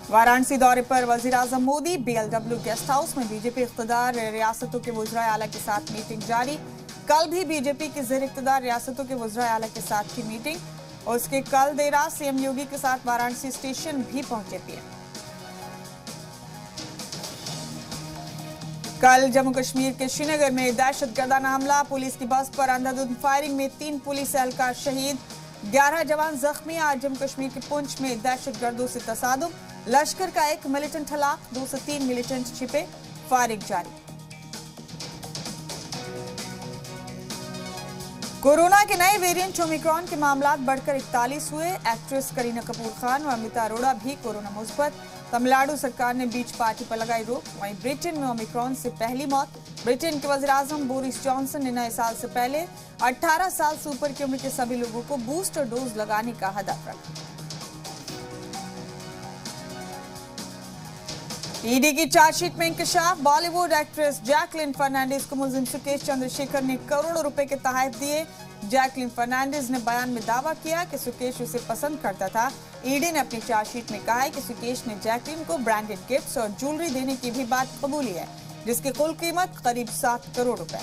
वाराणसी दौरे पर वजीर-आजम Modi. BLW guest house में बीजेपी इख्तिदार रियासतों के वज़राए आला के साथ मीटिंग जारी। कल भी बीजेपी के ज़ेर इख्तिदार रियासतों के वज़राए आला के साथ की मीटिंग और उसके कल देर रात सीएम योगी के साथ वाराणसी स्टेशन भी पहुंचे पीएम। कल जम्मू कश्मीर के श्रीनगर में दहशतगर्दाना हमला, पुलिस की बस पर अंधाधुंध फायरिंग में 3 पुलिस एहलकार शहीद, 11 जवान जख्मी। आज जम्मू कश्मीर के पुंछ में दहशतगर्दों से तसादुम, लश्कर का एक मिलिटेंट हलाक, 2 से 3 मिलिटेंट छिपे, फायरिंग जारी। कोरोना के नए वेरिएंट ओमिक्रॉन के मामलात बढ़कर 41 हुए। एक्ट्रेस करीना कपूर खान और अमिता अरोड़ा भी कोरोना मुस्बत। तमिलनाडु सरकार ने बीच पार्टी पर लगाई रोक। वहीं ब्रिटेन में ओमिक्रॉन से पहली मौत। ब्रिटेन के वज़ीर-आज़म बोरिस जॉनसन ने नए साल से पहले 18 साल से ऊपर की उम्र के सभी लोगों को बूस्टर डोज लगाने का हदफ रखा। ईडी की चार्जशीट में इंकशाफ, बॉलीवुड एक्ट्रेस जैकलिन फर्नांडिस को मुलजिम सुकेश चंद्रशेखर ने करोड़ों रुपए के तहफ़ दिए। जैकलिन फर्नांडिस ने बयान में दावा किया कि सुकेश उसे पसंद करता था। ईडी ने अपनी चार्जशीट में कहा है कि सुकेश ने जैकलिन को ब्रांडेड गिफ्ट्स और ज्वेलरी देने की भी बात कबूली है, जिसकी कुल कीमत करीब 7 करोड़ रुपए।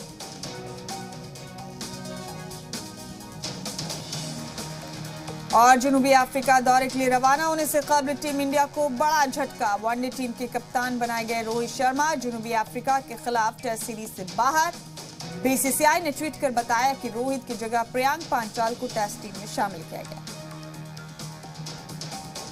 और जनूबी अफ्रीका दौरे के लिए रवाना होने से कबल टीम इंडिया को बड़ा झटका। वनडे टीम के कप्तान बनाए गए रोहित शर्मा जनूबी अफ्रीका के खिलाफ टेस्ट सीरीज से बाहर। बीसीसीआई ने ट्वीट कर बताया कि रोहित की जगह प्रियांक पांचाल को टेस्ट टीम में शामिल किया गया।